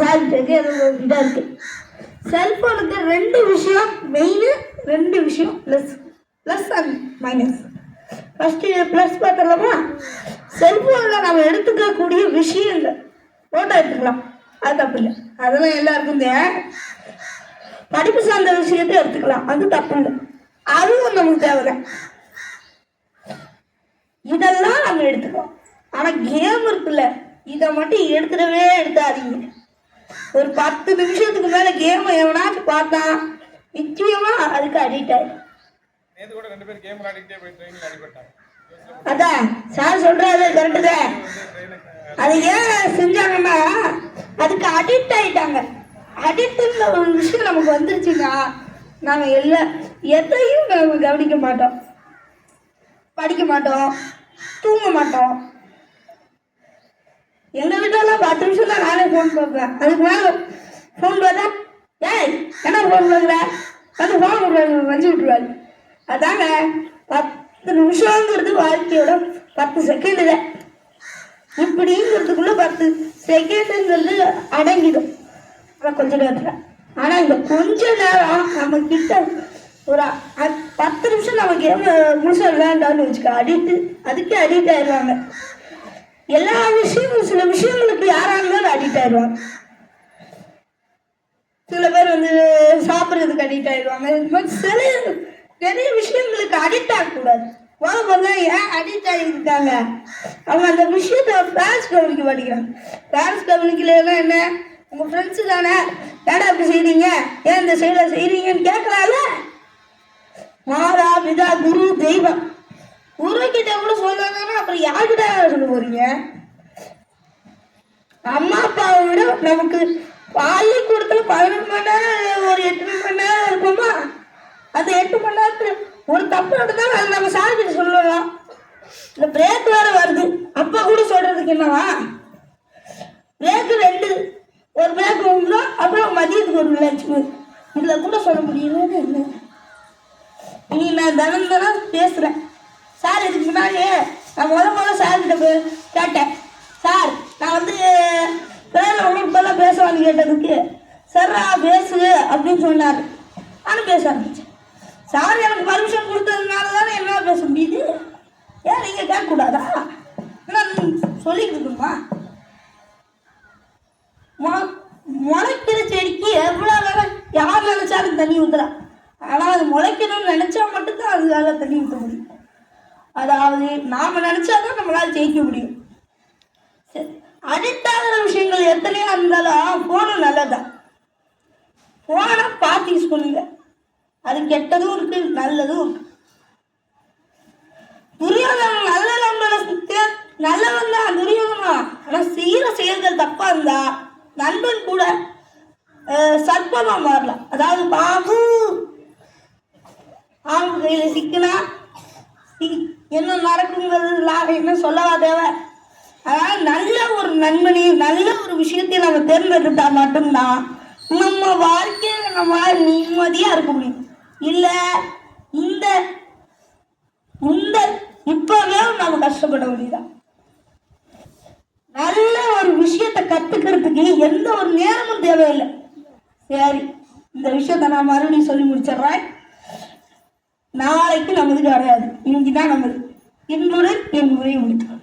சாதிச்சிருக்கு இதாக இருக்கு. செல்ஃபோனுக்கு ரெண்டு விஷயம் மெயின், ரெண்டு விஷயம் plus and minus. First plus பார்த்துடலாமா? செல்ஃபோனில் நம்ம எடுத்துக்கக்கூடிய விஷயங்கள், ஃபோட்டோ எடுத்துக்கலாம், அது தப்பு இல்லை, அதெல்லாம் எல்லாருக்கும் படிப்பு சார்ந்த விஷயத்தை எடுத்துக்கலாம், அது தப்பு இல்லை, அதுவும் நமக்கு தேவைதான். இதெல்லாம் நம்ம எடுத்துக்கலாம். ஆனால் கேம் இருக்குல்ல, இதை மட்டும் எடுத்தாதீங்க. ஒரு 10 நிமிஷத்துக்கு மேலே கேமை எவனாச்சும் பார்த்தா நிச்சயமா அதுக்கு அடிக்ட் ஆயிடும். அதான் சார் சொல்றாரு, கரெக்டு தான். அது ஏன் செஞ்சாங்கன்னா அதுக்கு அடிக்ட் ஆயிட்டாங்க. அடிக்ட்ன்ற ஒரு விஷயம் நமக்கு வந்துருச்சுன்னா நாங்கள் எதையும் நம்ம கவனிக்க மாட்டோம், படிக்க மாட்டோம், தூங்க மாட்டோம். எங்கள் வீட்டெல்லாம் 10 நிமிஷம் தான் நானே ஃபோன் பார்ப்பேன். அதுக்கு மேலே ஃபோன் பார்த்தா ஏய் என்ன ஃபோன் பார்க்குற, அது ஃபோன் வச்சு விட்டுருவாரு. அதாங்க 10 நிமிஷங்கிறது வாழ்க்கையோட 10 செகண்டு தான். இப்படிங்கிறதுக்குள்ள 10 செகண்டுங்கிறது அடங்கிடும் கொஞ்ச நேரத்தில். ஆனால் இந்த கொஞ்ச நேரம் நம்ம கிட்ட ஒரு 10 நிமிஷம் நம்ம கேம் முழுசாக விளையாண்டான்னு வச்சுக்க, அதுக்கே அடிக்ட் ஆயிடுவாங்க. எல்லா விஷயமும் சில விஷயங்களுக்கு யாராக இருந்தாலும் அடிக்ட் ஆயிடுவாங்க. சில பேர் சாப்பிட்றதுக்கு அடிக்ட் ஆயிடுவாங்க. இது மாதிரி நிறைய விஷயங்களுக்கு அடிக்ட் ஆகக்கூடாது. முதல்ல ஏன் அடிக்ட் ஆகியிருக்காங்க, அவங்க அந்த விஷயத்தை பேரண்ட்ஸ் கவனிக்க மாட்டேங்கிறாங்க. பேரண்ட்ஸ் கவனிக்கலன்னா என்ன, உங்கள் ஃப்ரெண்ட்ஸு தானே, ஏடா அப்படி செய்கிறீங்க, ஏன் இந்த சைடில் செய்கிறீங்கன்னு கேட்கலாம்ல. மாதா பிதா குரு தெய்வம், குருக்கிட்ட கூட சொல்லாங்கன்னா அப்புறம் யார்கிட்ட சொல்ல போறீங்க? அம்மா அப்பாவை விட நமக்கு பள்ளிக்கூடத்தில் 11 மணி நேரம் ஒரு 8 மணி நேரம் இருப்போமா? அந்த 8 மணி நேரத்தில் ஒரு தப்பு நடந்தாலும் அது நம்ம சார்கிட்ட சொல்லலாம். இந்த பிரேக் வேற வருது, அப்பா கூட சொல்றதுக்கு என்னவா, பிரேக்கு 2, ஒரு பிரேக் வந்துடும், அப்புறம் மதியத்துக்கு ஒரு லஞ்ச், இதில் கூட சொல்ல முடியும்னு இல்லை. இனி நான் தினம் பேசுகிறேன். சார் இதுக்கு முன்னாடி நான் முதல்ல சார்கிட்ட கேட்டேன், சார் நான் பேரில் உங்களுக்கு போலாம் பேசுவான்னு கேட்டதுக்கு சர்ரா பேசு அப்படின்னு சொன்னார். நானும் பேச ஆரம்பித்தேன். சார் எனக்கு பர்மிஷன் கொடுத்ததுனால தானே என்ன பேச முடியுது, ஏன் நீங்கள் கேட்கக்கூடாதா? நான் சொல்லிட்டு இருக்கணுமா? முளைக்கிற செடிக்கு எவ்வளோ வேலை யார் நினைச்சாலும் தண்ணி ஊற்றுறான். ஆனால் அது முளைக்கணும்னு நினச்சா மட்டும்தான் அதுக்காக தண்ணி ஊற்ற முடியும். அதாவது நாம் நினச்சாதான் நம்மளால் ஜெயிக்க முடியும். சரி, அடிக்டாகிற விஷயங்கள் எத்தனையோ இருந்தாலும் ஃபோனு நல்லதுதான். ஃபோனை பார்த்து யூஸ் பண்ணுங்க, அது கெட்டதும் இருக்கு நல்லதும் இருக்கு. துரியோதனன் நல்ல நண்பனை நல்லவன் தான் துரியோதனா, ஆனால் செய்கிற செயல்கள் தப்பாக இருந்தா நண்பன் கூட சர்ப்பமாக மாறலாம். அதாவது பாம்பு கையில் சிக்கினா என்ன நடக்குங்கிறது என்ன சொல்லவா தேவை. அதாவது நல்ல ஒரு நண்பனி நல்ல ஒரு விஷயத்தை நம்ம தேர்ந்தெடுத்தா மட்டும்தான் நம்ம வாழ்க்கையில நம்ம நிம்மதியாக இருக்க முடியும். இல்லை இந்த இப்பவே நம்ம கஷ்டப்பட முடியுதான். நல்ல ஒரு விஷயத்தை கற்றுக்கிறதுக்கு எந்த ஒரு நேரமும் தேவையில்லை. சரி, இந்த விஷயத்தை நான் மறுபடியும் சொல்லி முடிச்சிடுறேன். நாளைக்கு நமது கிடையாது, இன்னைக்கு தான் நமது. இன்றுடன் என் உரையை முடித்து